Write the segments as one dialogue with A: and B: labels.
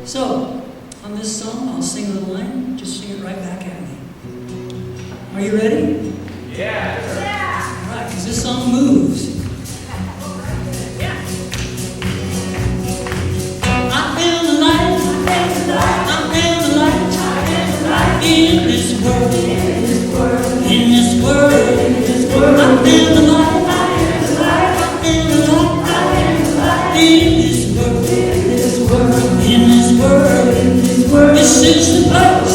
A: So, on this song, I'll sing a little line, just sing it right back at me. Are you ready?
B: Yeah.
A: All right, because this song moves. I am the light, I am the light, in this world, in this world, I am the light, I am the light, in this world, this is the place,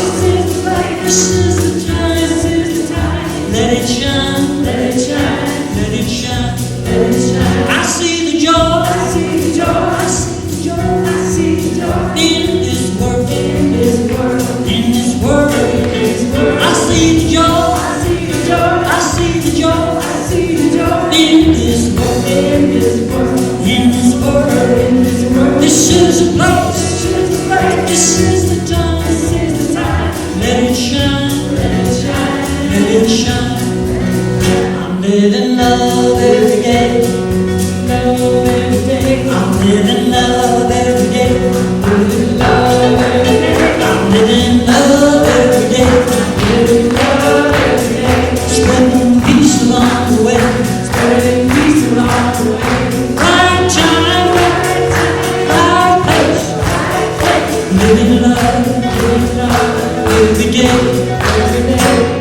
A: this is the time, let it shine, let it shine, let it shine, let it shine. I see the joy, I see the joy, I see the joy, I see the joy in this world, in this world, in this world, in this world. I see the joy, I see the joy, I see the joy, I see the joy in this world, in this world, in this world, in this world. This is the place, this is the time, this is the time. Let it shine, let it shine, let it shine. I'm living love every day, love every day. I'm living love every day, living love every day. I'm living love every day, living love every day. Spreading peace along the way, spreading peace along the way. Right time, right place, living love every day, every day.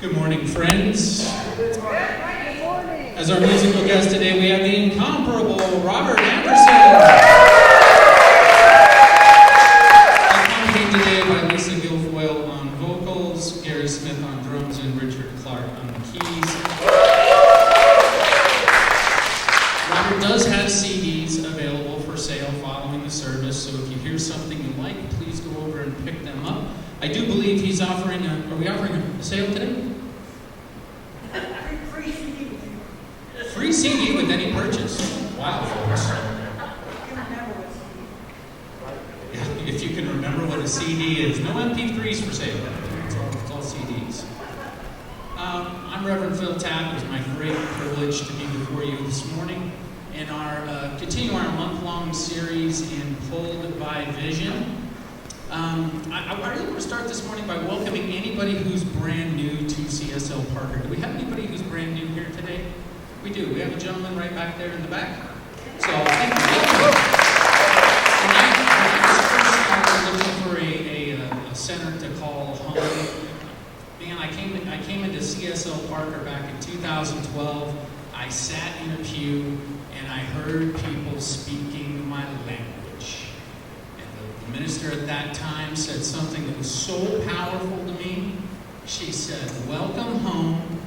B: Good morning, friends. As our musical guest today, we have the incomparable Robert Anderson. Accompanied today by Lisa Guilfoyle on vocals, Gary Smith on drums, and Richard Clark on the keys. Robert does have CDs available for sale following the service, so if you hear something you like, please go over and pick them up. I do believe he's offering are we offering a sale today? Free CD with any purchase. Wow, folks. If you can remember what a CD is. No MP3s for sale. It's all CDs. I'm Reverend Phil Tapp. It's my great privilege to be before you this morning in our continue our month-long series in Pulled by Vision. I really want to start this morning by welcoming anybody who's brand new to CSL Parker. Do we have anybody who's brand new here today? We do. We have a gentleman right back there in the back. So thank you. I was looking for a center to call home. Man, I came into CSL Parker back in 2012. I sat in a pew and I heard people speaking my language. And the minister at that time said something that was so powerful to me. She said, "Welcome home.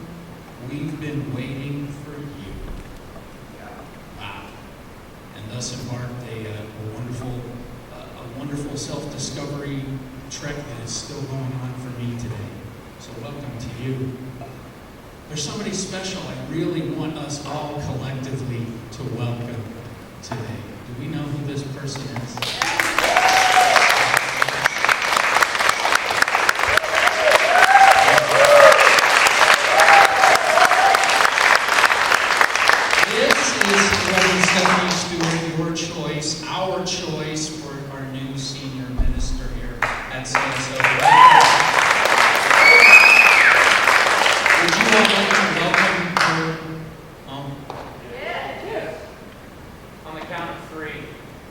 B: We've been waiting for you." Wow. And thus embarked a wonderful self-discovery trek that is still going on for me today. So welcome to you. There's somebody special I really want us all collectively to welcome today. Do we know who this person is? choice for our new senior minister here at CSL. Would you all like to welcome her home?
C: Yeah.
B: On the count of 3.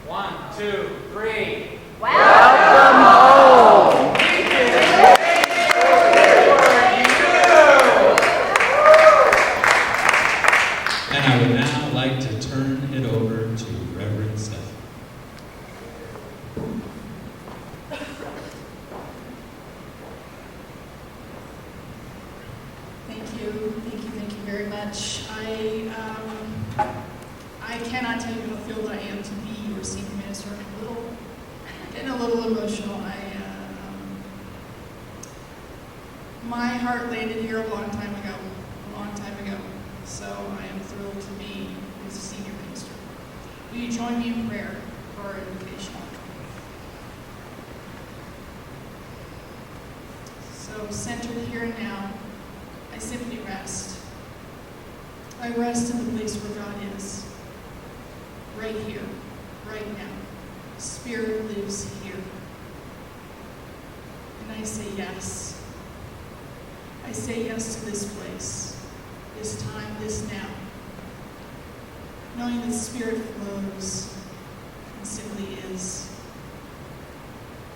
B: 1, 2, 3.
C: Welcome home.
B: And I would now like to turn it over to Reverend Steph.
D: Thank you very much. I cannot tell you how thrilled I am to be your senior minister. I'm getting a little emotional. My heart landed here a long time ago. So I am thrilled to be his senior minister. Will you join me in prayer for our invocation? So centered here and now, I simply rest. I rest in the place where God is, right here, right now. Spirit lives here. And I say yes. I say yes to this place, this time, this now. Knowing that Spirit flows and simply is.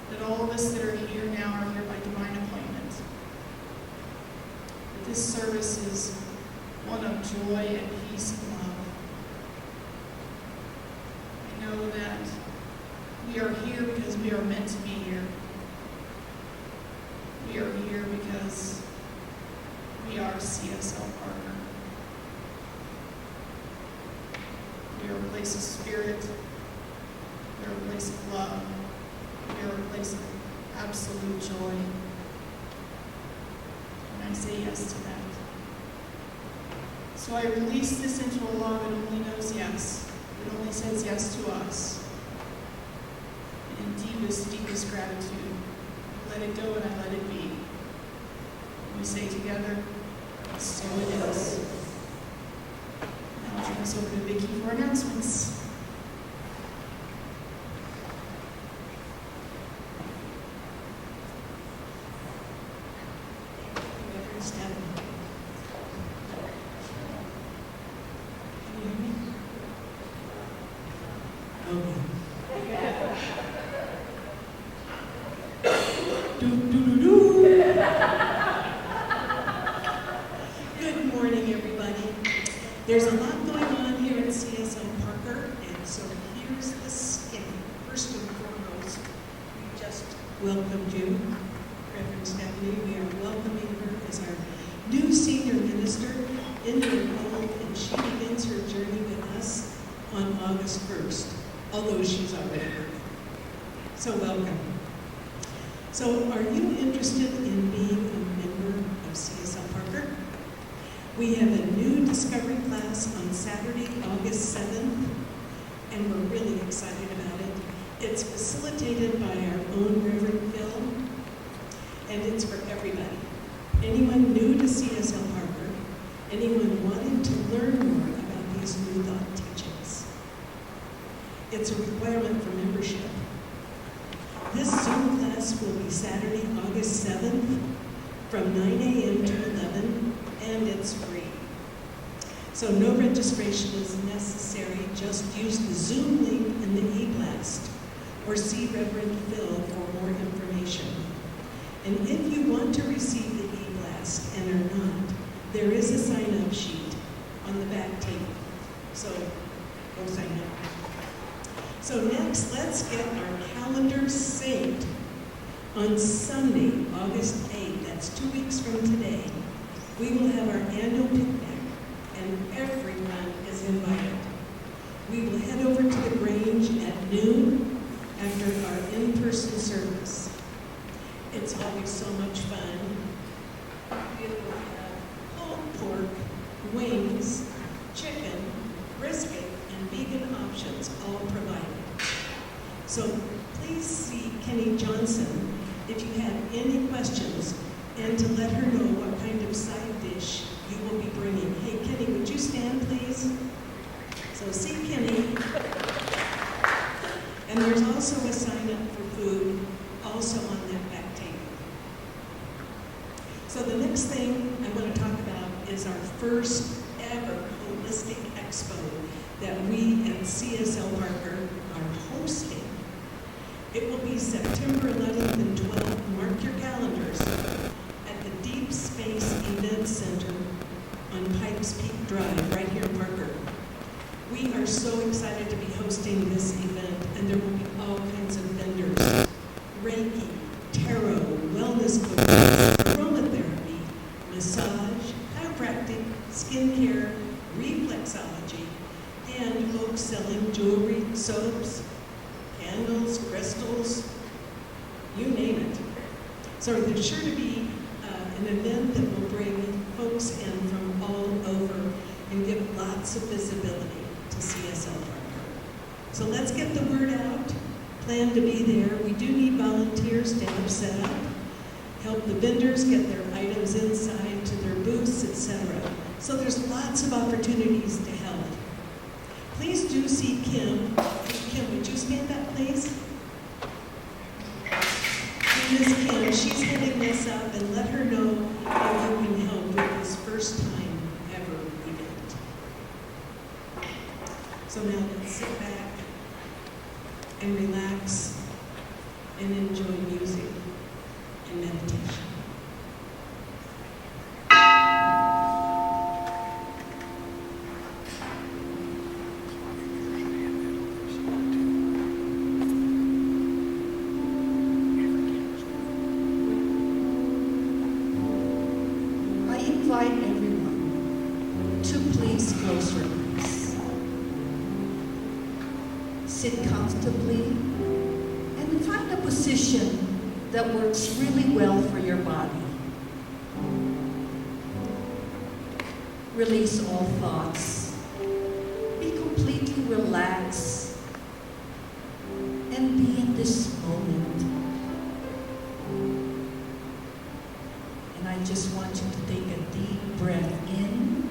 D: That all of us that are here now are here by divine appointment. That this service is one of joy and peace and love. I know that we are here because we are meant to be here. We are here because we are CSL Parker. We are a place of spirit. We are a place of love. We are a place of absolute joy. And I say yes to that. So I release this into a law that only knows yes. It only says yes to us. And in deepest gratitude, I let it go and I let it be. We say together, so it is. Now I'll turn this over to Vicki for announcements. Reverend Stephanie. Can you hear me? Okay. Good morning, everybody. There's a lot going on here at CSL Parker, and so here's the skin. First and foremost, we just welcomed you, Reverend Stephanie. We are welcoming her as our new senior minister in her role, and she begins her journey with us on August 1st, although she's already here. So welcome. So are you interested in being a member of CSL Parker? We have a new discovery class on Saturday, August 7th, and we're really excited about it. It's facilitated by our own Reverend Phil, and it's for everybody. Anyone new to CSL Parker, anyone wanting to learn more about these new thought teachings. It's a requirement for membership. This Zoom class will be Saturday, August 7th from 9 a.m. to 11, and it's free. So no registration is necessary. Just use the Zoom link in the e-blast or see Reverend Phil for more information. And if you want to receive the e-blast and are not, there is a sign-up sheet on the back table. So go sign up. So next, let's get our calendars synced. On Sunday, August 8th, that's 2 weeks from today, we will have our annual picnic, and everyone is invited. We will head over to the Grange at noon after our in-person service. It's always so much fun. We will have pulled pork, wings, chicken, brisket, and vegan options all provided. So please see Kenny Johnson if you have any questions, and to let her know what kind of side dish you will be bringing. Hey Kenny, would you stand please? So see Kenny. And there's also a sign up for food, also on that back table. So the next thing I want to talk about is our first ever holistic expo that we at CSL Parker are hosting. It will be September 11th and 12th. Mark your calendars at the Deep Space Event Center on Pikes Peak Drive, right here in Parker. We are so excited to be hosting this event, and there will be all kinds of vendors. Reiki, tarot, wellness coaches, aromatherapy, massage, chiropractic, skincare, reflexology, and folks selling jewelry, soaps, candles, crystals, you name it. So there's sure to be an event that will bring folks in from all over and give lots of visibility to CSL Parker. So let's get the word out. Plan to be there. We do need volunteers to help set up, help the vendors get their items inside to their booths, etc. So there's lots of opportunities to help. Please do see Kim. Kim, would you stand up, please? And Ms. Kim, she's heading this up, and let her know how you can help with this first time ever event. So now let's sit back and relax and enjoy music and meditation.
E: I invite everyone to please close your eyes. Sit comfortably and find a position that works really well for your body. Release all thoughts. Be completely relaxed and be in this moment. And I just want you to take a deep breath in,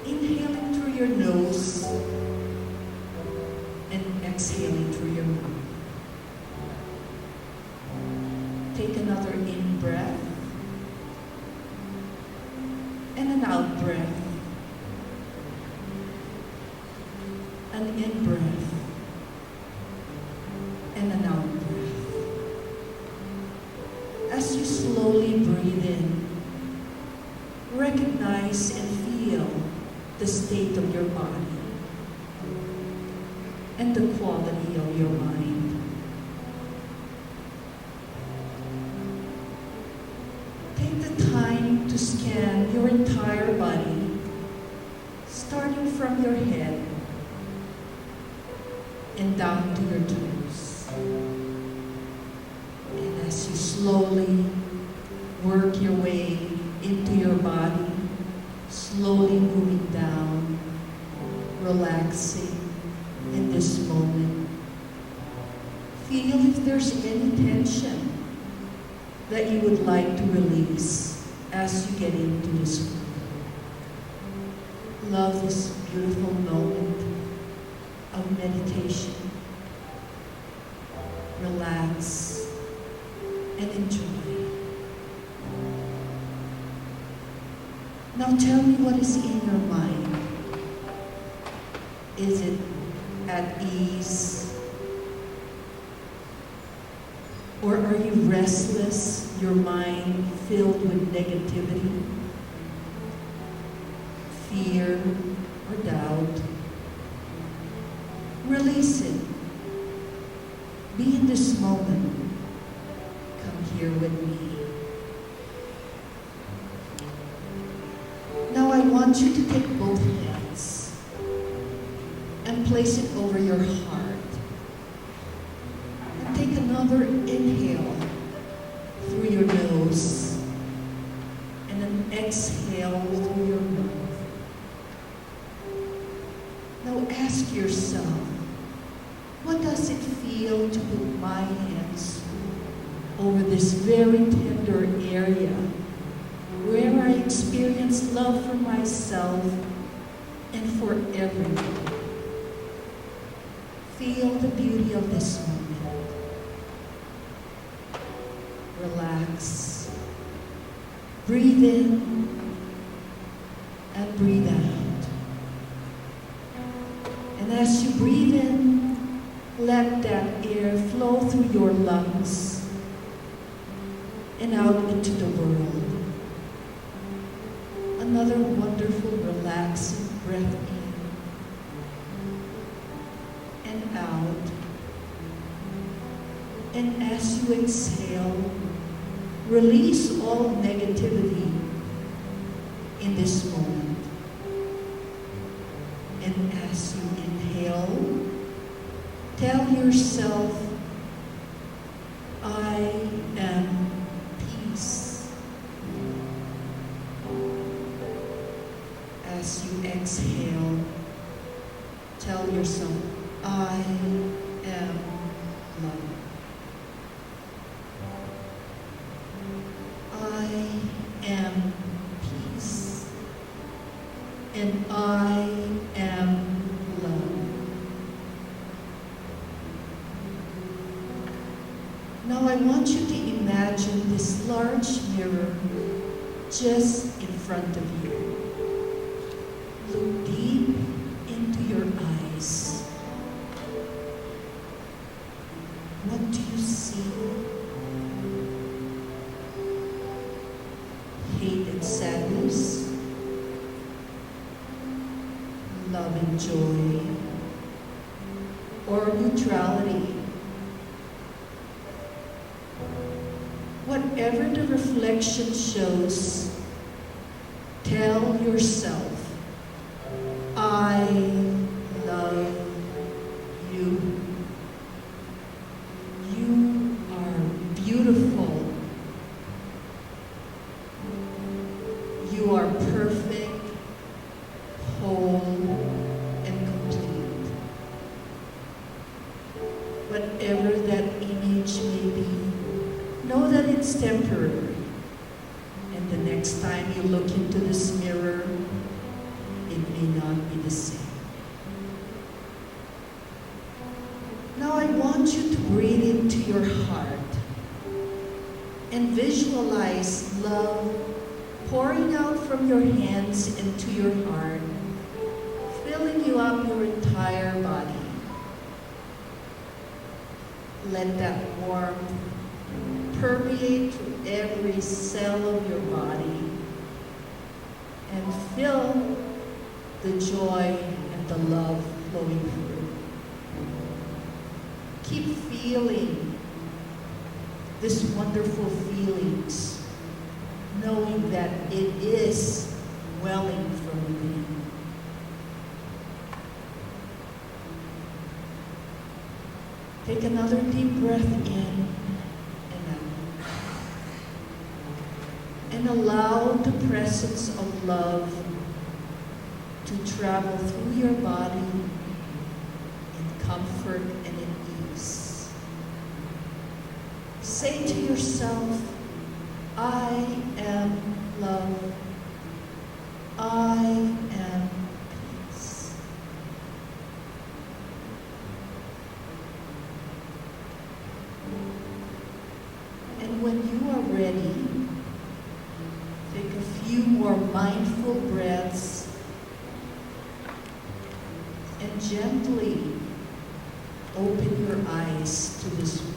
E: inhaling through your nose and exhaling through your mouth. Take another in breath and an out breath. An in breath and an out breath. As you slowly breathe in, recognize and feel the state of your body and the quality of your mind. Take the time to scan your entire body, starting from your head and down to your toes. And as you slowly work your way into your body, slowly moving down, relaxing in this moment. Feel if there's any tension that you would like to release as you get into this moment. Love this beautiful moment of meditation. Relax and enjoy. Now tell me what is in your mind. Is it at ease? Or are you restless, your mind filled with negativity, fear, or doubt? Release it. Be in this moment. Come here with me. Now I want you to take both hands and place it over your heart. And take another inhale through your nose and an exhale through your mouth. Now ask yourself, what does it feel to put my hands over this very tender area where I experience love for myself and for everyone? Feel the beauty of this moment. Relax. Breathe in and breathe out. And as you breathe in, let that air flow through your lungs and out into the world. Another wonderful, relaxing breath in and out. And as you exhale, release all negativity in this moment. And as you inhale, tell yourself, I am peace. As you exhale, tell yourself, I am love. I am peace. And I am love. Now I want you to imagine this large mirror just in front of you. Look deep into your eyes. What do you see? Hate and sadness, love and joy, or neutrality. Whatever the reflection shows, tell yourself, I love you. You are beautiful. You are perfect, whole, and complete. Whatever that image may be, know that it's temporary. And the next time you look into this mirror, it may not be the same. Now I want you to breathe into your heart and visualize love pouring out from your hands into your heart, filling you up your entire body. Let that warmth permeate through every cell of your body and fill the joy and the love flowing through. Keep feeling these wonderful feelings, knowing that it is welling from within. Take another deep breath in and out. And allow the presence of love to travel through your body in comfort and in ease. Say to yourself, I am love. I am peace. And when you are ready, take a few more mindful breaths and gently open your eyes to this world.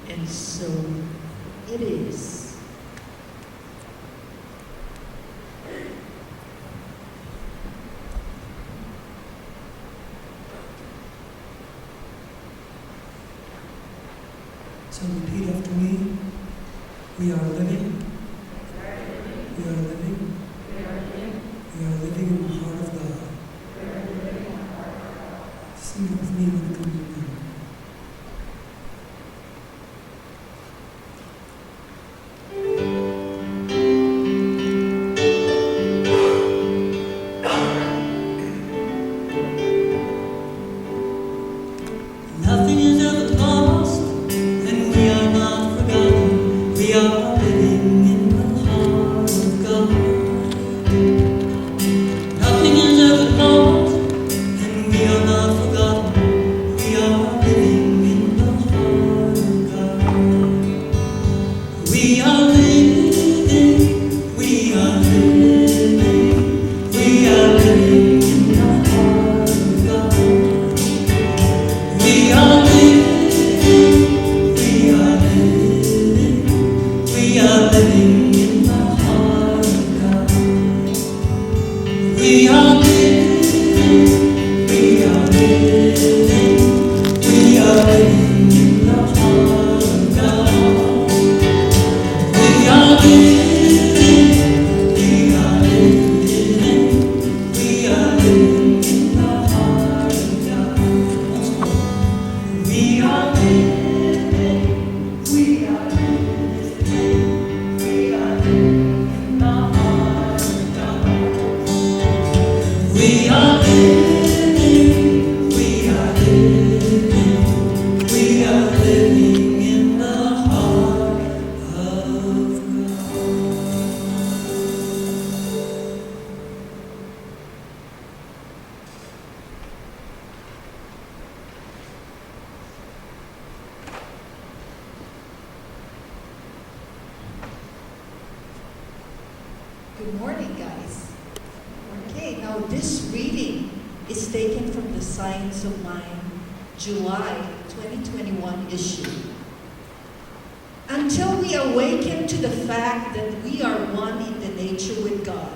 E: And so it is.
F: So repeat after me. We are living. We are living. We are living in the heart of God. Sing it with me when it comes to God.
A: Nothing is ever lost, and we are not forgotten. We are living in the heart We are living, we are living, we are living in the heart of God. We are living, we are living, we are living in the heart of God. We are living, we are living, we are living in the heart of God. We are living, we are living, we are living in the heart of God.
E: Good morning, guys. Okay, now this reading is taken from the Science of Mind, July 2021 issue. Until we awaken to the fact that we are one in the nature with God,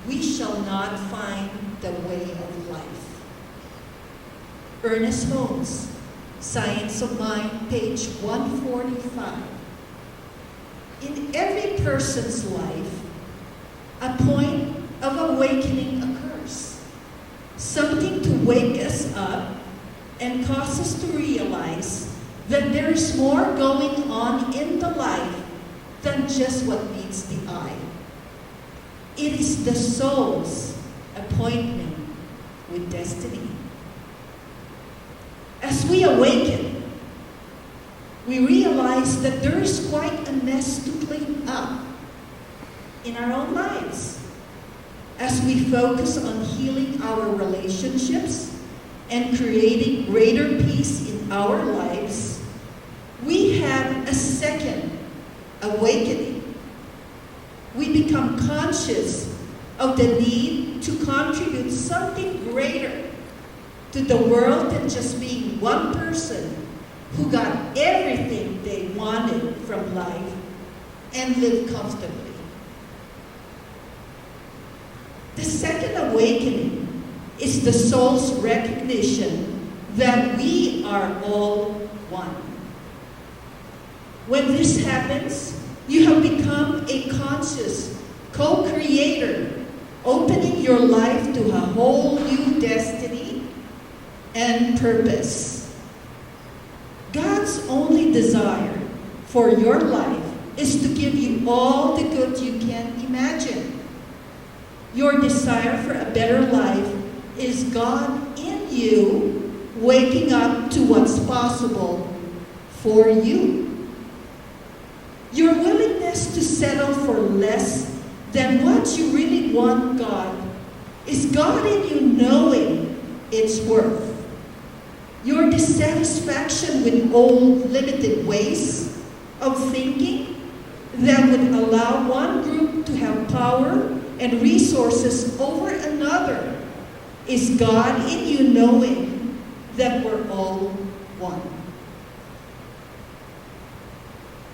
E: we shall not find the way of life. Ernest Holmes, Science of Mind, page 145. In every person's life, a point of awakening occurs. Something to wake us up and cause us to realize that there is more going on in the life than just what meets the eye. It is the soul's appointment with destiny. As we awaken, we realize that there is quite a mess to clean up in our own lives. As we focus on healing our relationships and creating greater peace in our lives, we have a second awakening. We become conscious of the need to contribute something greater to the world than just being one person who got everything they wanted from life and lived comfortably. The second awakening is the soul's recognition that we are all one. When this happens, you have become a conscious co-creator, opening your life to a whole new destiny and purpose. God's only desire for your life is to give you all the good you can imagine. Your desire for a better life is God in you, waking up to what's possible for you. Your willingness to settle for less than what you really want God is God in you knowing its worth. Your dissatisfaction with old limited ways of thinking that would allow one group to have power and resources over another is God in you knowing that we're all one.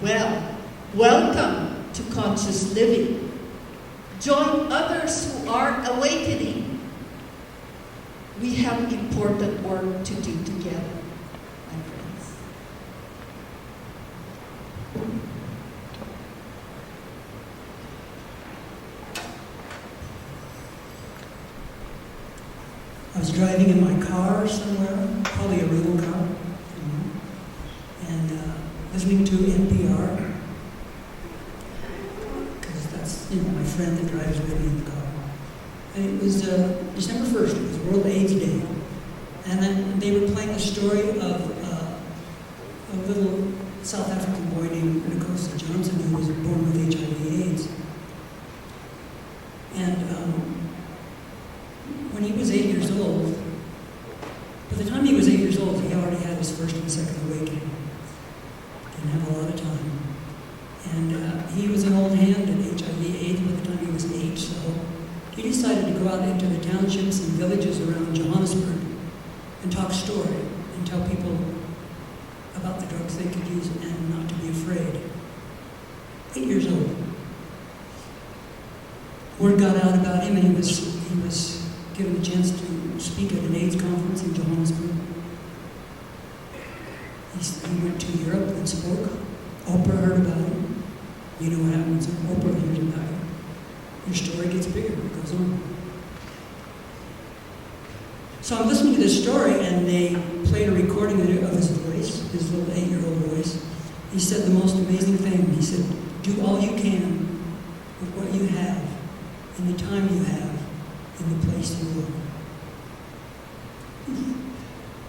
E: Well, welcome to conscious living. Join others who are awakening. We have important work to do together, my friends.
F: I was driving in my car somewhere, probably a rental car, and listening to NPR, because that's my friend that drives with me in the car. And it was December 1st, it was World AIDS Day, and then they were playing the story of a little South African boy named Nkosi Johnson who was born with HIV/AIDS. And when he was 8 years old, by the time he was 8 years old, he already had his first and second awakening. Didn't have a lot of time. And he was an old hand at HIV/AIDS by the time he was 8, so he decided to go out into the townships and villages around Johannesburg and talk story and tell people about the drugs they could use and not to be afraid. 8 years old. Word got out about him, and he was given a chance to speak at an AIDS conference in Johannesburg. He went to Europe and spoke. Oprah heard about him. You know what happens when Oprah hears about it. Your story gets bigger, it goes on. So I'm listening to this story, and they played a recording of his voice, his little 8-year-old voice. He said the most amazing thing. He said, do all you can with what you have, in the time you have, in the place you live.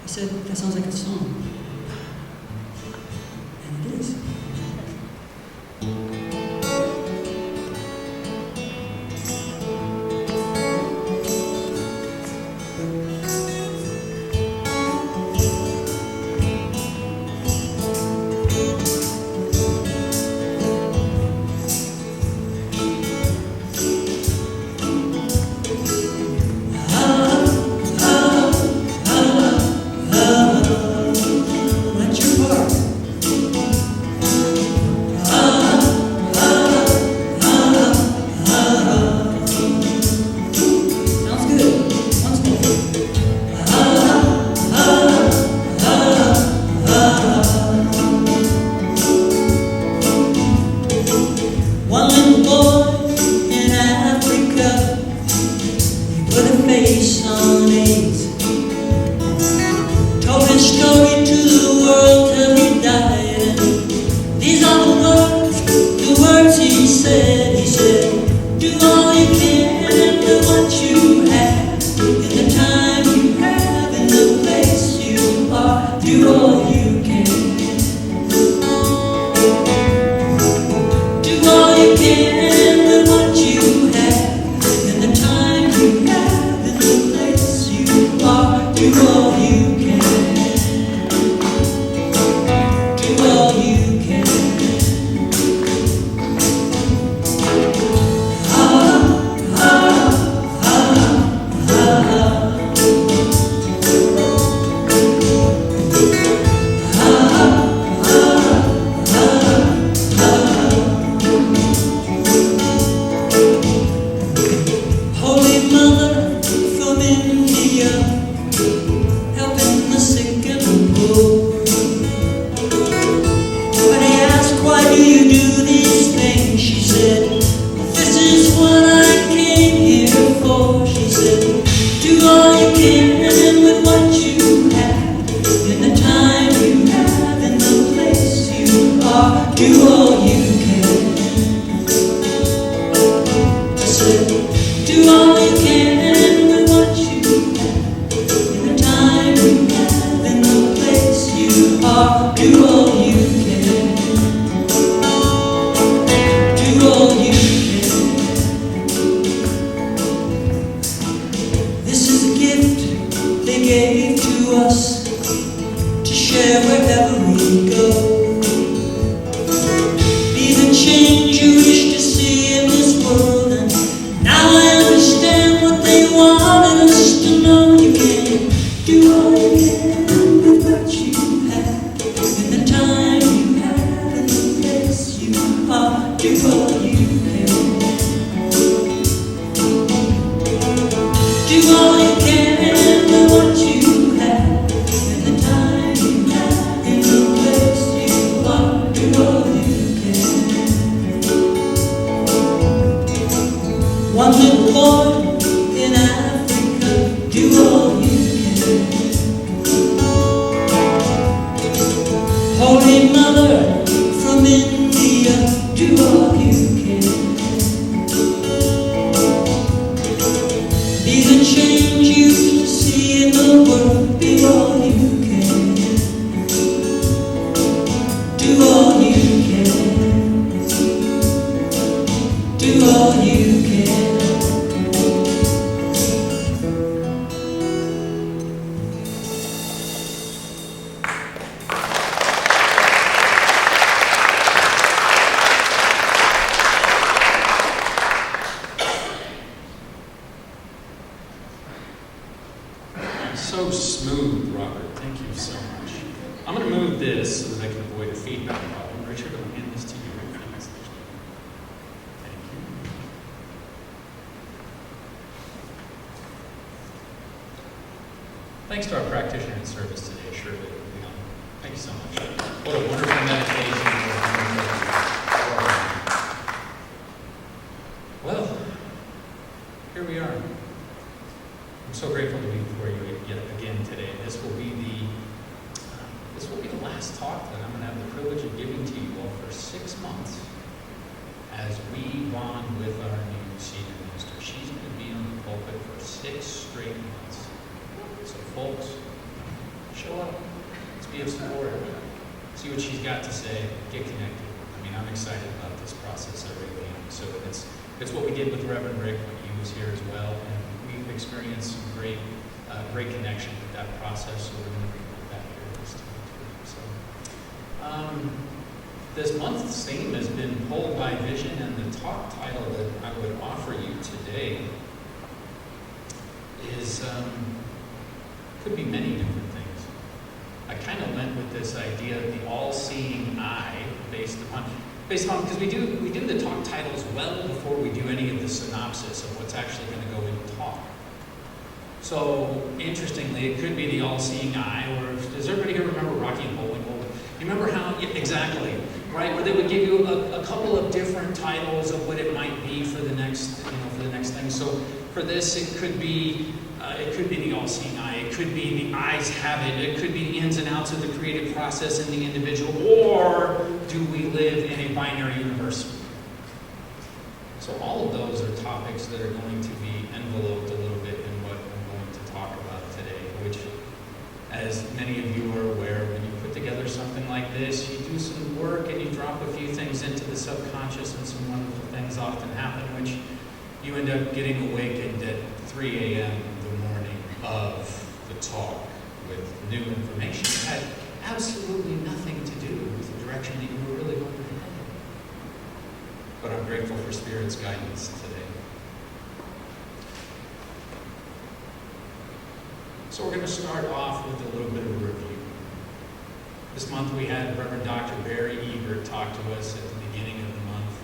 F: I said, that sounds like a song. And it is. That's your part. Sounds good. Once more. One little boy in Africa, he put a face on AIDS. Told his story to the world till he died. These are the words he said. He said, do all you can with what you have, in the time you have, in the place you are. Do all you can. Do all you can with what you have, in the time you have, in the place you are. Do all you can. Do all you can. Holy Mother from India, helping the sick and the poor. When he asked, why do you do these things? She said, this is what I came here for. She said, do all you can with what you have, in the time you have, in the place you are. Do all you can. I said, do all you can with what you have, in the time you have, in the place you are. Do all you can. Do all you can. This is a gift they gave to us to share wherever we go. Be the change you wish to see in this world, and now I understand what they wanted us to know. You can do all you can with what you have, in the time you have, in the place you are. Do all you can. Do all you can with what you have, in the time you have, in the place you are. Do all you can. One little boy in Africa, do all you can. Holy Mother from India, do all you can. Be the change you see in the world. Be all you can. Do all you can. Do all you can.
B: So smooth, Robert. Thank you so much. I'm going to move this so that I can avoid a feedback problem. Richard, I'll hand this to you right now. Thank you. Thanks to our practitioner in service today, Shirley. Thank you so much. What a wonderful meditation. Well, here we are. I'm so grateful to be before you yet again today. This will be the last talk that I'm going to have the privilege of giving to you all for 6 months as we bond with our new senior minister. She's going to be on the pulpit for 6 straight months. So folks, show up. Let's be of support. See what she's got to say. Get connected. I mean, I'm excited about this process. I really am. So it's what we did with Reverend Rick when he was here as well, and we've experienced some great connection with that process. So we're going to bring that here this time too. So this month's theme has been Pulled by Vision, and the talk title that I would offer you today is could be many different things. I kind of went with this idea of the all-seeing eye, based upon because we do the talk titles well before we do any of the synopsis of what's actually going to go in the talk. So interestingly, it could be the all-seeing eye, or does everybody here remember Rocky and Bullwinkle? You remember how exactly, right? Where they would give you a couple of different titles of what it might be for the next thing. So for this, it could be the all-seeing eye. It could be the eyes have it. It could be the ins and outs of the creative process in the individual. Or do we live in a binary universe? So all of those are topics that are going to be enveloped a little bit in what I'm going to talk about today, which, as many of you are aware, when you put together something like this, you do some work and you drop a few things into the subconscious, and some wonderful things often happen, which you end up getting awakened at 3 a.m. the morning of the talk with new information that had absolutely nothing to do with the direction that you were really going to head. But I'm grateful for Spirit's guidance today. So we're going to start off with a little bit of a review. This month we had Reverend Dr. Barry Ebert talk to us at the beginning of the month.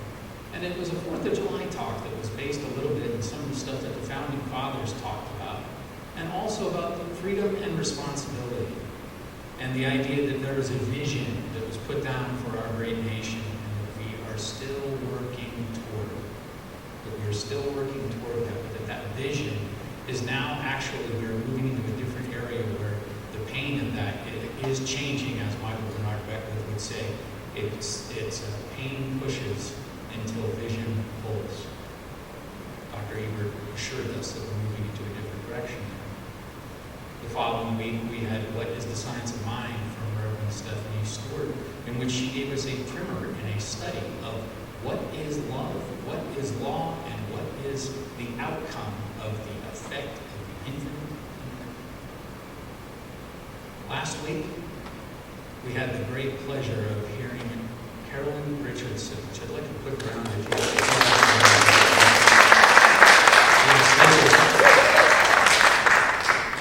B: And it was a 4th of July talk that was based a little bit on some of the stuff that the Founding Fathers talked about. And also about freedom and responsibility. And the idea that there is a vision that was put down for our great nation, and that we are still working toward it. That we are still working toward that, but that vision is now actually, we're moving into a different area where the pain of that is changing, as Michael Bernard Beckwith would say. It's pain pushes until vision pulls. Dr. Ebert assured us that we're moving into a different direction. The following week, we had What is the Science of Mind from Reverend Stephanie Stewart, in which she gave us a primer and a study of what is love, what is law, and what is the outcome of the effect of the infinite. Last week, we had the great pleasure of hearing Carolyn Richardson, which I'd like to put around the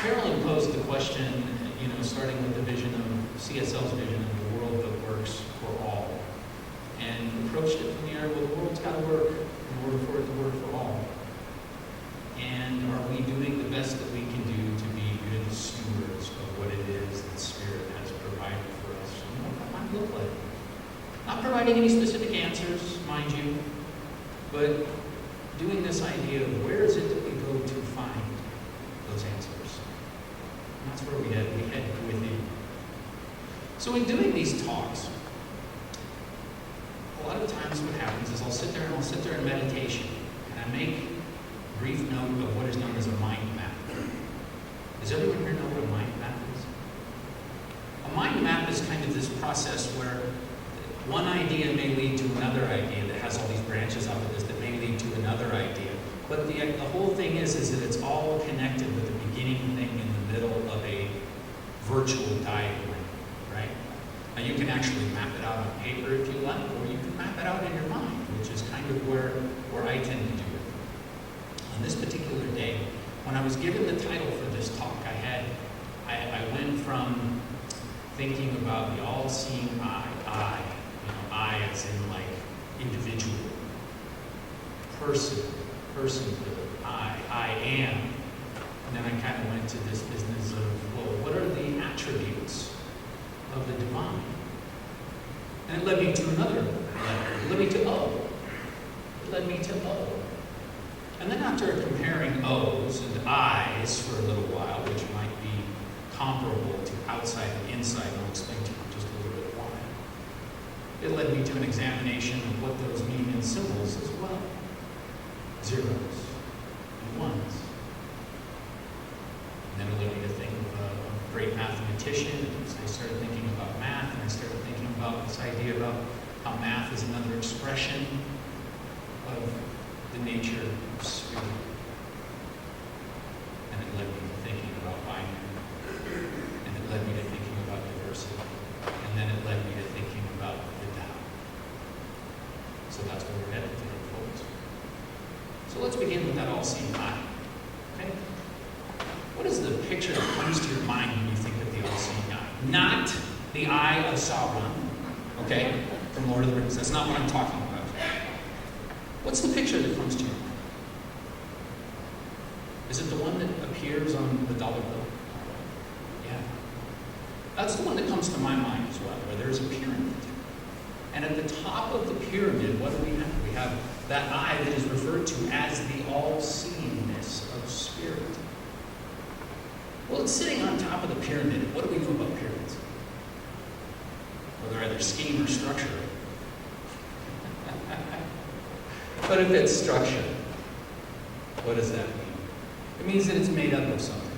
B: Carolyn posed the question, starting with the vision of CSL's vision of the world that works for all, and approached it from the area, well, the world's got to work in order for it to work for all. And are we doing the best that we can do to be good stewards of what it is that Spirit has provided for us? What that might look like. Not providing any specific answers, mind you, but doing this idea of where is it that we go to find those answers. And that's where we head within. So in doing these talks, a lot of times what happens is I'll sit there in meditation, and I make a brief note of what is known as a mind map. Does everyone here know what a mind map is? A mind map is kind of this process where one idea may lead to another idea that has all these branches off of this that may lead to another idea. But the whole thing is that it's all connected with the beginning thing in the middle of a virtual diagram, right? Now you can actually map it out on paper if you like, or you can map it out in your mind, which is kind of where I tend to do it. On this particular day, when I was given the title for this talk, I went from thinking about the all-seeing eye, I as in like individual, personhood, I am, And then I kind of went to this business of, well, what are the attributes of the divine? And it led me to another letter. It led me to O. It led me to O. And then after comparing O's and I's for a little while, which might be comparable to outside and inside, I'll explain to you in just a little bit why. It led me to an examination of what those mean in symbols as well. Zeros and ones. And then it led me to think of a great mathematician. I started thinking about math, and I started thinking about this idea about how math is another expression of the nature of spirit. And it led me to thinking about binary. And it led me to thinking about diversity. And then it led me to thinking about the Tao. So that's where we're headed today, folks. So let's begin with that all-seeing eye. Okay? What is the picture that comes to your mind when you think of the all-seeing eye? Not the eye of Sauron, okay, from Lord of the Rings. That's not what I'm talking about. What's the picture that comes to your mind? Is it the one that appears on the dollar bill? Yeah. That's the one that comes to my mind as well, where there's a pyramid. And at the top of the pyramid, what do we have? We have that eye that is referred to as the all-seeingness of spirit. Well, it's sitting on top of the pyramid. What do we know about pyramids? Well, they're either scheme or structure. But if it's structure, what does that mean? It means that it's made up of something.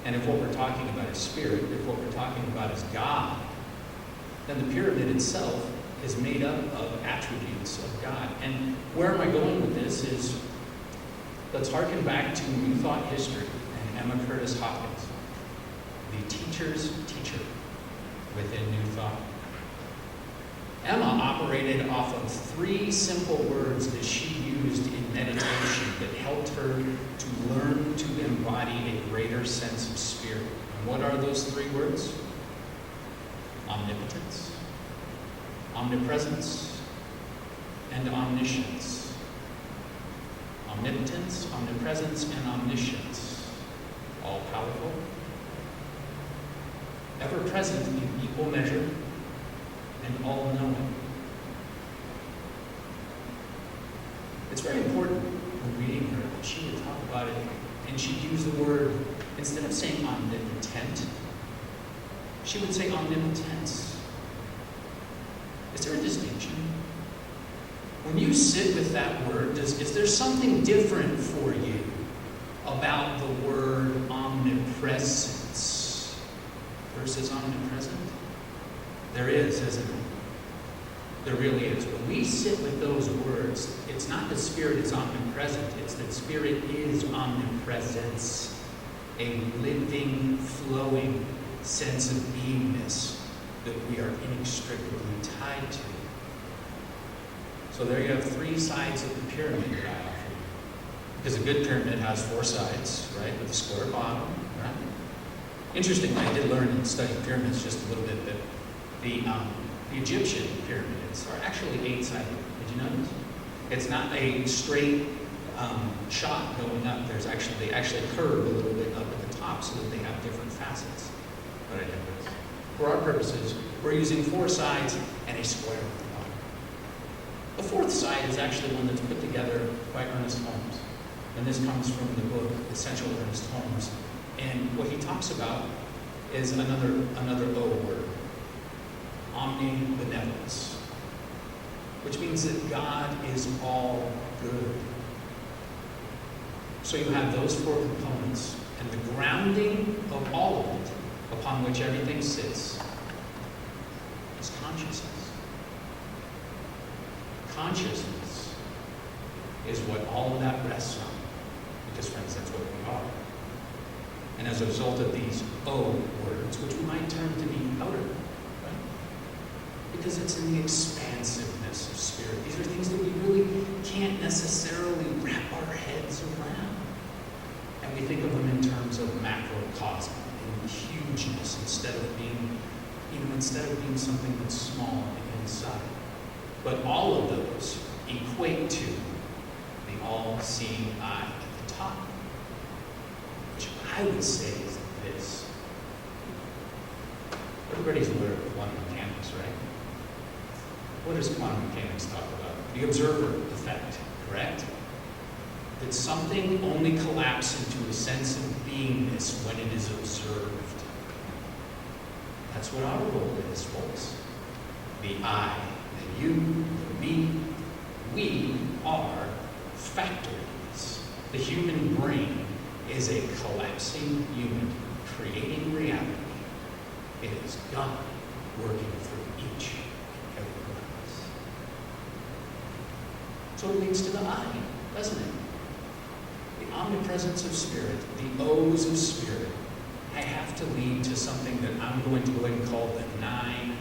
B: And if what we're talking about is spirit, if what we're talking about is God, then the pyramid itself is made up of attributes of God. And where am I going with this is, let's harken back to New Thought history and Emma Curtis Hopkins, the teacher's teacher within New Thought. Emma operated off of 3 simple words that she used in meditation that helped her to learn to embody a greater sense of spirit. And what are those 3 words? Omnipotence, omnipresence, and omniscience. Omnipotence, omnipresence, and omniscience. All powerful, ever present in equal measure, and all-knowing. It's very important when reading her that she would talk about it, and she'd use the word, instead of saying omnipotent, she would say omnipotence. Is there a distinction? When you sit with that word, is there something different for you about the word omnipresence versus omnipresent? There is, isn't it? There really is. When we sit with those words, it's not that spirit is omnipresent, it's that spirit is omnipresence, a living, flowing sense of beingness that we are inextricably tied to. So there you have 3 sides of the pyramid that I offer you. Because a good pyramid has 4 sides, right, with a square bottom, right? Interestingly, I did learn in studying pyramids just a little bit that the Egyptian pyramids are actually 8-sided. Did you notice? It's not a straight shot going up. They actually curve a little bit up at the top so that they have different facets. But I digress. For our purposes, we're using 4 sides and a square at the bottom. The 4th side is actually one that's put together by Ernest Holmes. And this comes from the book Essential Ernest Holmes. And what he talks about is another O word. Omnibenevolence, which means that God is all good. So you have those 4 components, and the grounding of all of it, upon which everything sits, is consciousness. Consciousness is what all of that rests on, because, friends, that's what we are. And as a result of these O words, which we might term to be outer, because it's in the expansiveness of spirit. These are things that we really can't necessarily wrap our heads around. And we think of them in terms of macrocosm, in hugeness, instead of being something that's small inside. But all of those equate to the all-seeing eye at the top, which I would say is this. Everybody's aware of quantum mechanics, right? What does quantum mechanics talk about? The observer effect, correct? That something only collapses into a sense of beingness when it is observed. That's what our role is, folks. The I, the you, the me, we are factories. The human brain is a collapsing unit, creating reality. It is God working through each and every one of us. So it leads to the I, doesn't it? The omnipresence of Spirit, the O's of Spirit, I have to lead to something that I'm going to go ahead and call the 9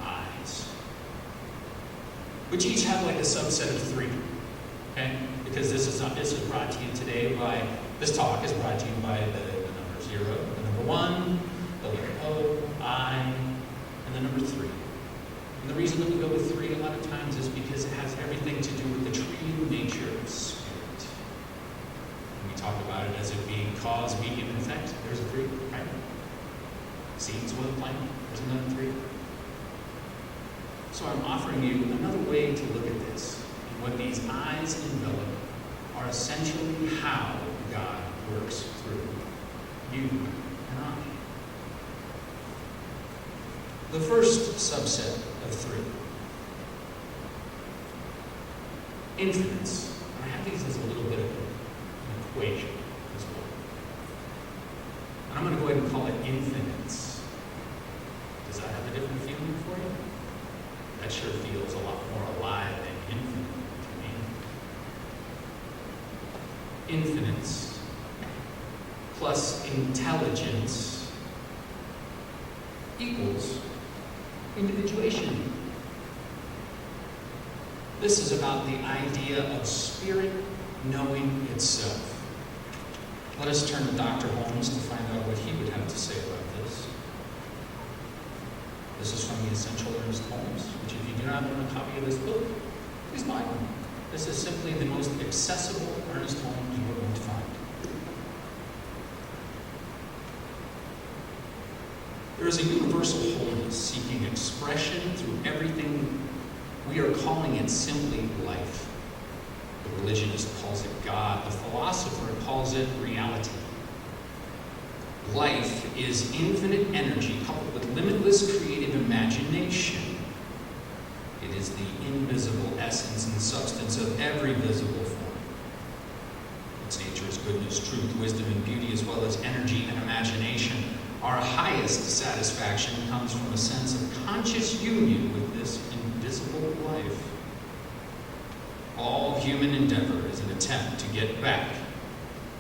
B: I's, which each have like a subset of 3, okay? Because this is brought to you today by, this talk is brought to you by the number 0, the number 1, the letter O, I, and the number 3. And the reason that we go with 3 a lot of times is because it has everything to do with the true nature of Spirit. We talk about it as it being cause, medium, and effect. There's a 3, right? Seeds with a plant. There's another 3. So I'm offering you another way to look at this. And what these I's envelop are essentially how God works through you and I. The first subset of 3. Infinites. I have these as a little bit of an equation as well. And I'm going to go ahead and call it infinites. Does that have a different feeling for you? That sure feels a lot more alive than infinite to me. Infinites plus intelligence equals individuation. This is about the idea of Spirit knowing itself. Let us turn to Dr. Holmes to find out what he would have to say about this. This is from the Essential Ernest Holmes, which if you do not own a copy of this book, please buy one. This is simply the most accessible Ernest Holmes you are going to find. There is a universal wholeness seeking expression through everything. We are calling it simply life. The religionist calls it God. The philosopher calls it reality. Life is infinite energy coupled with limitless creative imagination. It is the invisible essence and substance of every visible form. Its nature is goodness, truth, wisdom, and beauty, as well as energy and imagination. Our highest satisfaction comes from a sense of conscious union with this invisible life. All human endeavor is an attempt to get back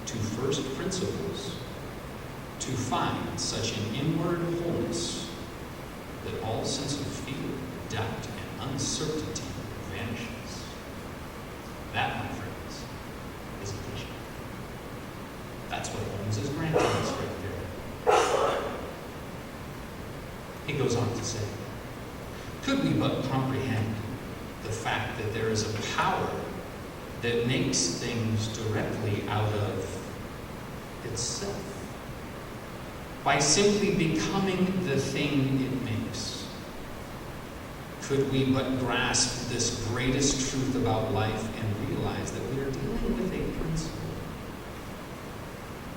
B: to first principles, to find such an inward wholeness that all sense of fear, doubt, and uncertainty vanishes. That, my friends, is a vision. That's what Holmes is granting us right there. He goes on to say, could we but comprehend the fact that there is a power that makes things directly out of itself, by simply becoming the thing it makes. Could we but grasp this greatest truth about life and realize that we are dealing with a principle,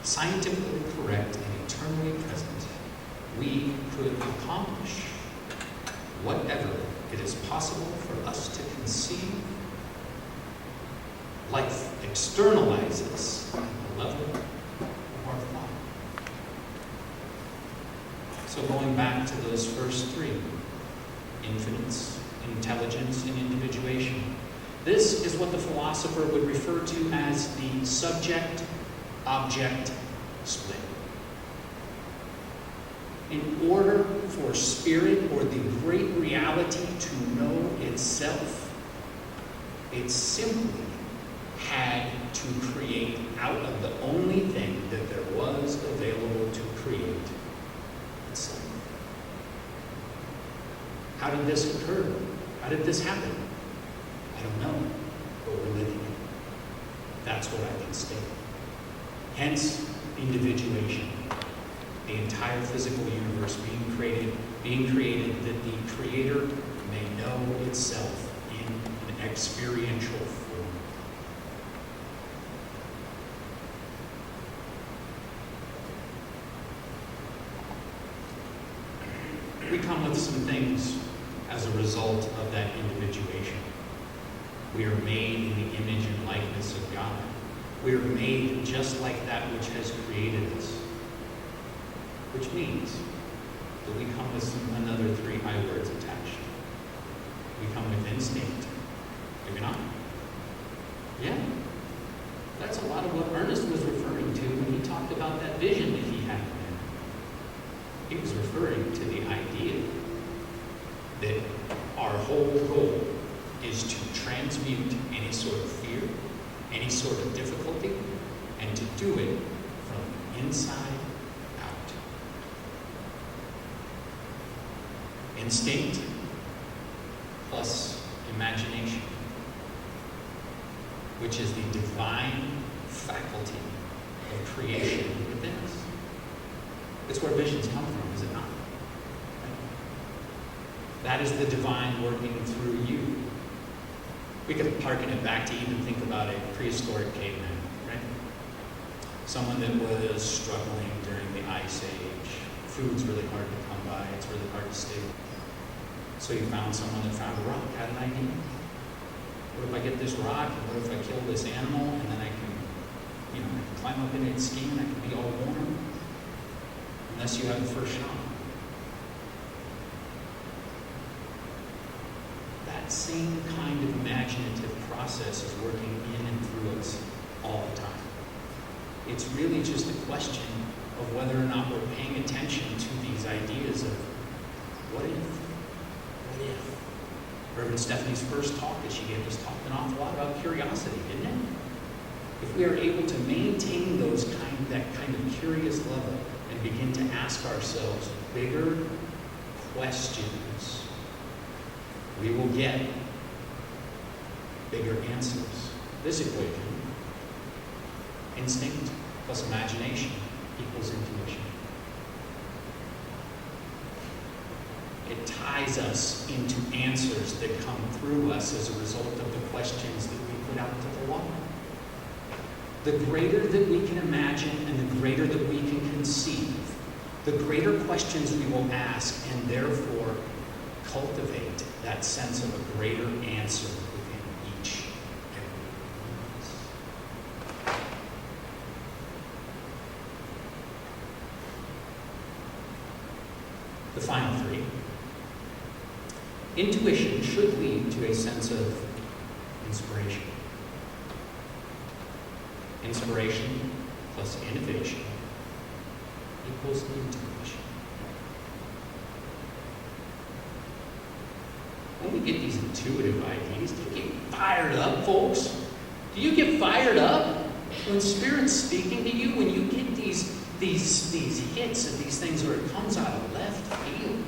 B: scientifically correct and eternally present, we could accomplish whatever it is possible for us to conceive. Life externalizes at the level of our thought. So going back to those first 3, infinites, intelligence, and individuation. This is what the philosopher would refer to as the subject-object split. In order for spirit or the great reality to know itself, it simply had to create out of the only thing that there was available to create itself. How did this occur? How did this happen? I don't know, but we're living it. That's what I can state. Hence, individuation. The entire physical universe being created that the Creator may know itself in an experiential form. We come with some things as a result of that individuation. We are made in the image and likeness of God. We are made just like that which has created us. Which means that we come with another 3 I words attached. We come with instinct. Maybe not? Yeah. That's a lot of what Ernest was referring to when he talked about that vision that he had there. He was referring to the idea that our whole goal is to transmute any sort of fear, any sort of difficulty, and to do it from inside out. Instinct plus imagination, which is the divine faculty of creation within us. It's where visions come from, is it not? That is the divine working through you. We could harken it back to even think about a prehistoric caveman, right? Someone that was struggling during the Ice Age. Food's really hard to come by. It's really hard to stay. So he found someone that found a rock, had an idea. What if I get this rock, and what if I kill this animal, and then I can, I can climb up in its skin, and I can be all warm? Unless you have the first shot. That same kind of imaginative process is working in and through us all the time. It's really just a question of whether or not we're paying attention to these ideas of what if? What if? Reverend Stephanie's first talk that she gave us talked an awful lot about curiosity, didn't it? If we are able to maintain that kind of curious level and begin to ask ourselves bigger questions, we will get bigger answers. This equation, instinct plus imagination equals intuition. It ties us into answers that come through us as a result of the questions that we put out to the law. The greater that we can imagine and the greater that we can conceive, the greater questions we will ask and therefore cultivate that sense of a greater answer within each and every one of us. The final 3. Intuition should lead to a sense of inspiration. Inspiration plus innovation equals intuition. When we get these intuitive ideas, do you get fired up, folks? Do you get fired up when Spirit's speaking to you? When you get these hits of these things where it comes out of left field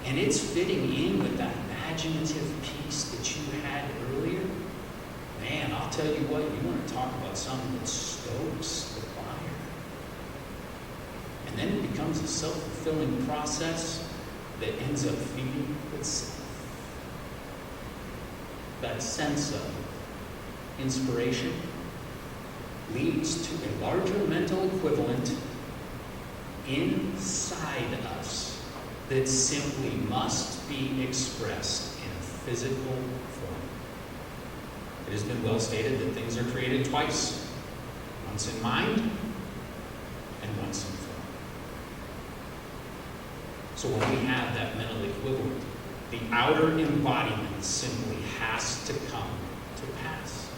B: and it's fitting in with that imaginative piece that you had earlier? Man, I'll tell you what, you want to talk about something that stokes the fire. And then it becomes a self-fulfilling process that ends up feeding itself. That sense of inspiration leads to a larger mental equivalent inside us that simply must be expressed in a physical form. It has been well stated that things are created twice, once in mind and once in form. So when we have that mental equivalent, the outer embodiment simply has to come to pass.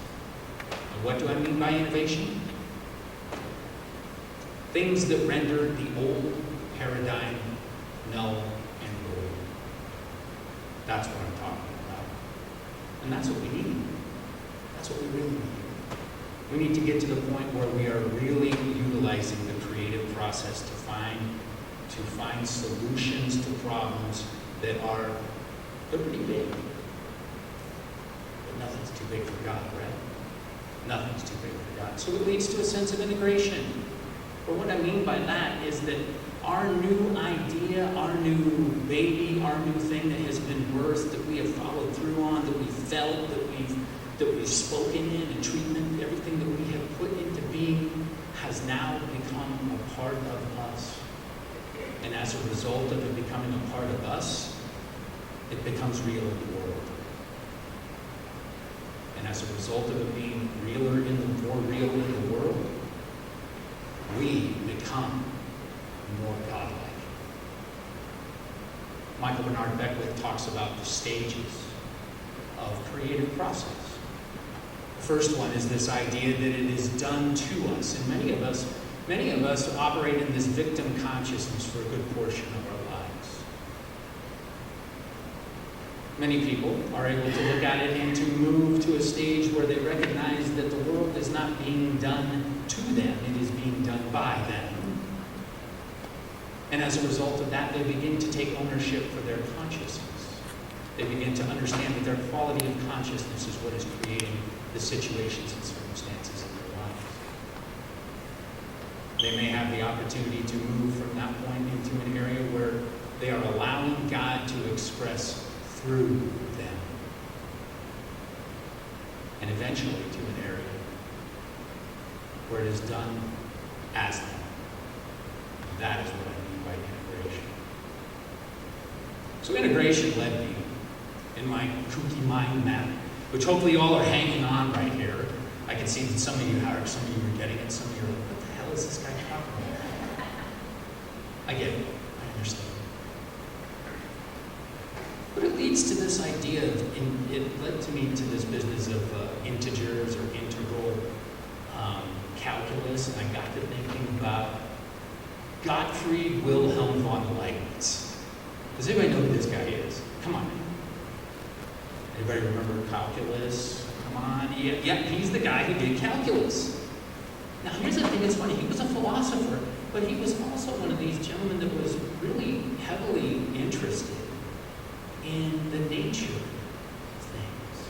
B: And what do I mean by innovation? Things that render the old paradigm null and void. That's what I'm talking about. And that's what we need. That's what we really need. We need to get to the point where we are really utilizing the creative process to find solutions to problems that they're pretty big. But nothing's too big for God, right? Nothing's too big for God. So it leads to a sense of integration. But what I mean by that is that our new idea, our new baby, our new thing that has been birthed, that we have followed through on, that we've felt, that we've spoken in, and treatment, everything that we have put into being has now become a part of us. And as a result of it becoming a part of us, it becomes real in the world. And as a result of it being more real in the world, we become more godlike. Michael Bernard Beckwith talks about the stages of creative process. The first one is this idea that it is done to us. And many of us operate in this victim consciousness for a good portion of our lives. Many people are able to look at it and to move to a stage where they recognize that the world is not being done to them, it is being done by them. And as a result of that, they begin to take ownership for their consciousness. They begin to understand that their quality of consciousness is what is creating the situations and circumstances in their lives. They may have the opportunity to move from that point into an area where they are allowing God to express through them. And eventually to an area where it is done as them. That is what I mean by integration. So integration led me in my kooky mind map, which hopefully you all are hanging on right here. I can see that some of you are, some of you are getting it, some of you are like, what the hell is this guy talking about? I get it, I understand. But it leads to this idea of, it led to me to this business of integers or integral calculus, and I got to thinking about Gottfried Wilhelm von Leibniz. Does anybody know who this guy is? Come on. Anybody remember calculus? Come on. Yeah, he's the guy who did calculus. Now here's the thing that's funny. He was a philosopher, but he was also one of these gentlemen that was really heavily interested in the nature of things.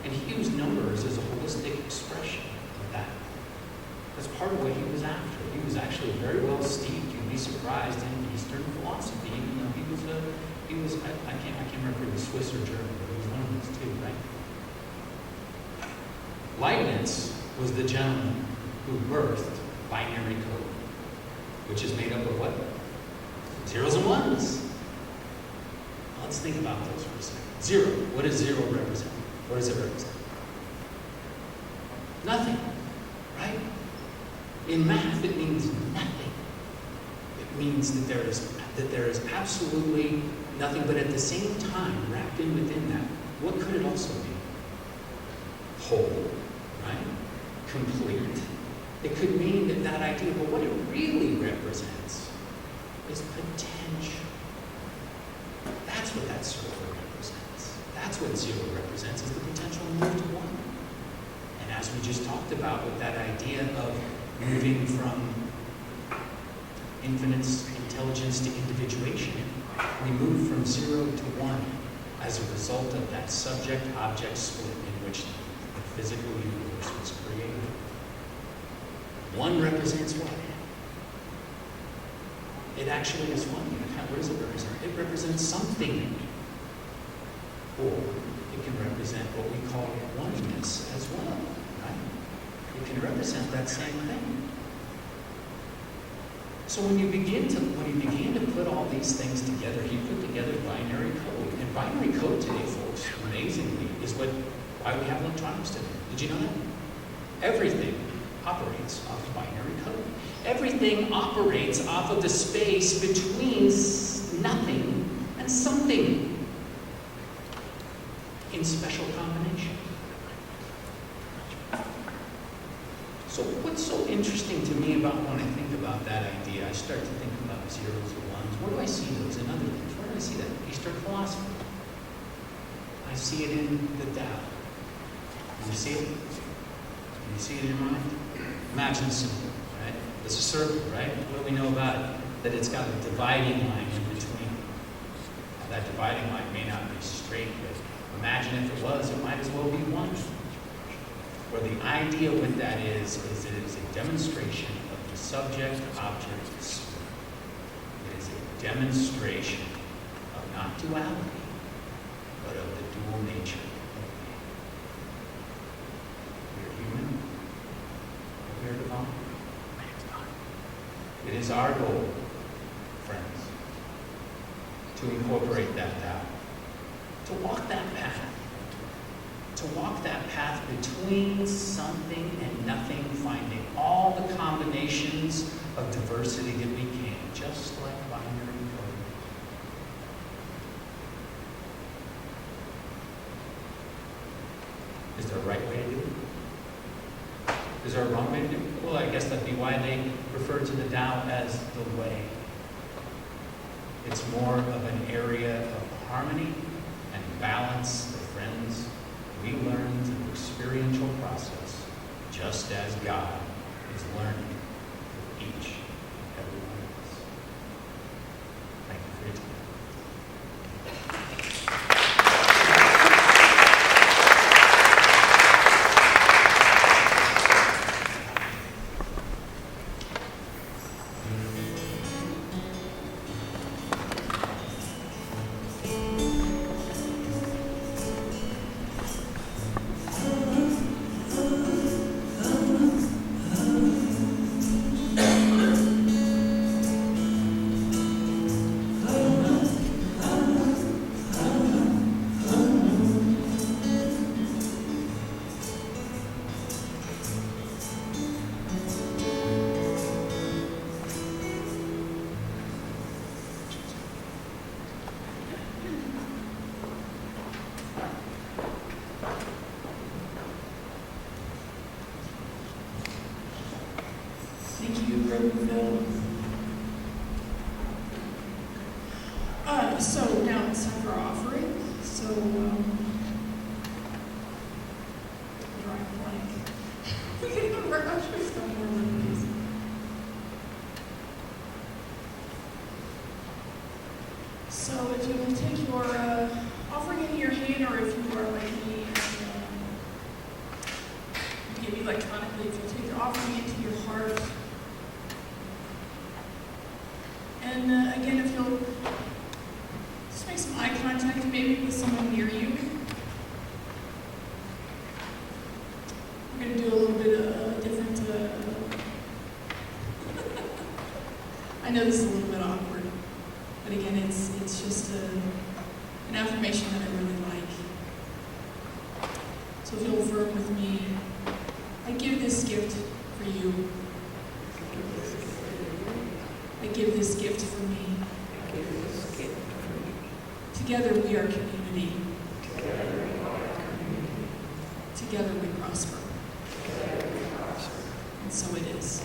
B: And he used numbers as a holistic expression of that. That's part of what he was after. He was actually very well steeped. You'd be surprised in Eastern philosophy. You know, he was I can't remember if he was Swiss or German, but he was one of those two, right? Leibniz was the gentleman who birthed binary code, which is made up of what? Zeros and ones. Let's think about those for a second. Zero. What does zero represent? What does it represent? Nothing, right? In math, it means nothing. It means that there is absolutely nothing, but at the same time, wrapped in within that, what could it also be? Whole, right? Complete. It could mean that idea, but what it really represents is potential. That's what that circle represents. That's what zero represents, is the potential to move to one. And as we just talked about with that idea of moving from infinite intelligence to individuation, we move from 0 to 1 as a result of that subject-object split in which the physical universe was created. One represents what? It actually is one. What does it represent? It represents something. Or it can represent what we call oneness as well, right? It can represent that same thing. So when you began to put all these things together, he put together binary code. And binary code today, folks, amazingly, is why we have electronics today. Did you know that? Everything operates off of binary code. Everything operates off of the space between nothing and something in special combination. So what's so interesting to me about when I think about that idea, I start to think about zeros and ones. Where do I see those in other things? Where do I see that? Eastern philosophy. I see it in the Tao. Do you see it? Do you see it in your mind? Imagine simple, right? It's a circle, right? What do we know about it? That it's got a dividing line in between. Now, that dividing line may not be straight, but imagine if it was, it might as well be one. Where the idea with that is that it is a demonstration of the subject-object spirit. It is a demonstration of not duality, but of the dual nature of man. We are human, but we are divine. It is our goal, friends, to incorporate that Tao, to walk that path. To walk that path between something and nothing, finding all the combinations of diversity that we can, just like binary code. Is there a right way to do it? Is there a wrong way to do it? Well, I guess that'd be why they refer to the Tao as the way. It's more of an area of harmony and balance, the friends. We learn through experiential process, just as God is learning with each and every one of us. Thank you for your time.
G: Thank you, Reverend Phil. So now it's time for our offering. So, drawing a blank. We can even work on sure some more movies. So if you will take your offering in your hand, or if you are like me, and give electronically, if you take your offering into your heart. And again, if you'll just make some eye contact, maybe with someone near you. We're going to do a little bit of different, I know this is a little bit awkward, but again, it's just an affirmation that I really like. So if you'll affirm with me, I give this gift for you. I give this gift for me. Together we are community. Together we prosper. And so it is.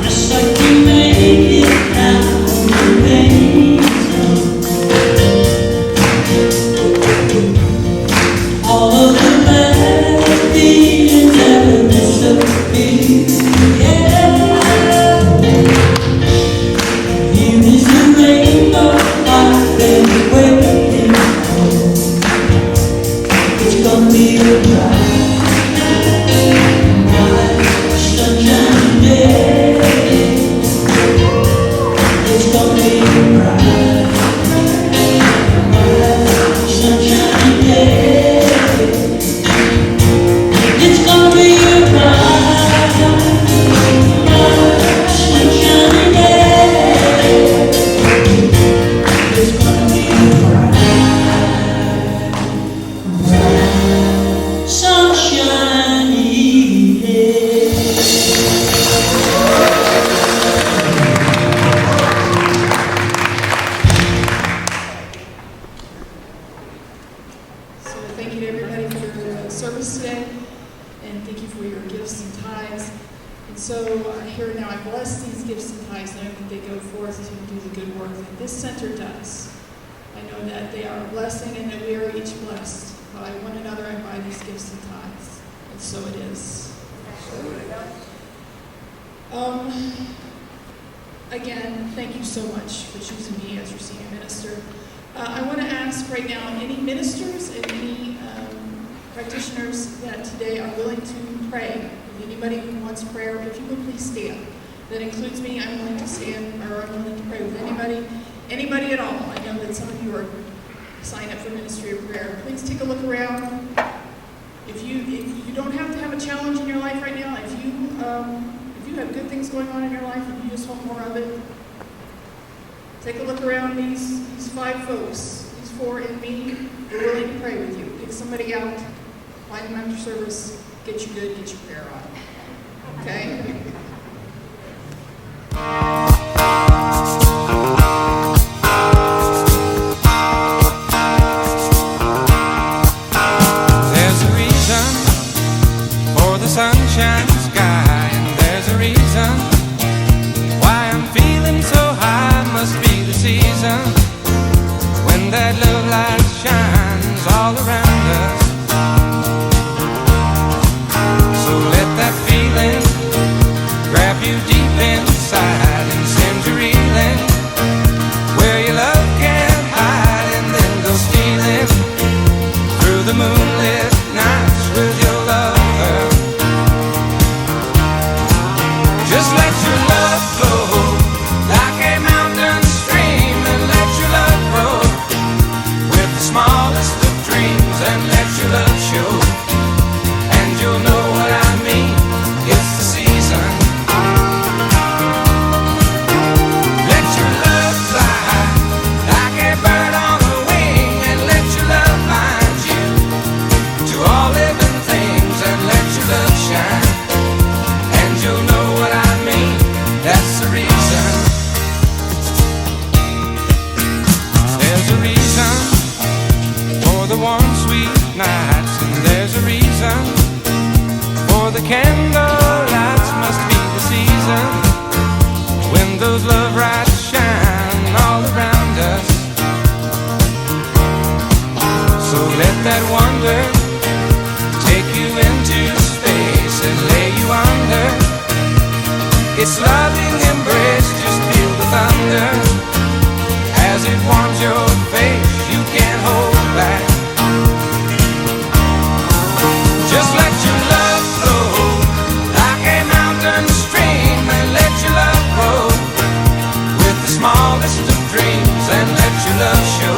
A: Just like you made it now.
G: service today, and thank you for your gifts and tithes. And so here now I bless these gifts and tithes, knowing that they go forth to do the good work that this center does. I know that they are a blessing and that we are each blessed by one another and by these gifts and tithes. And so it is. Again, thank you so much for choosing me as your senior minister. I want to ask right now, any ministers and any practitioners that today are willing to pray. If anybody who wants prayer, if you would please stand. That includes me. I'm willing to stand, or I'm willing to pray with anybody at all. I know that some of you are signed up for ministry of prayer. Please take a look around. If you don't have to have a challenge in your life right now, if you have good things going on in your life and you just want more of it, take a look around these 5 folks, these 4 and me. We're willing to pray with you. Pick somebody out, find them after service, get you good, get your prayer on. Okay?
H: There's a reason for the sunshine sky, and there's a reason why I'm feeling so high. Must be the season when that love light shines all around us. So let that feeling grab you deep inside and send you reeling where your love can't hide, and then go stealing through the moonlit nights with your lover. Just let your love flow like a mountain stream, and let your love grow with the smallest of dreams, and let your love show, and you'll know what I mean. It's the season. Let your love fly like a bird on a wing, and let your love find you to all living things, and let your love shine, and you'll know what I mean. That's the reason. There's a reason for the warm, sweet nights, and there's a reason for the candle lights. Must be the season when those love lights shine all around us. So let that wonder take you into space and lay you under its loving embrace. Just feel the thunder as it warms your face. You can't hold back. Just let your love flow like a mountain stream, and let your love grow with the smallest of dreams, and let your love show,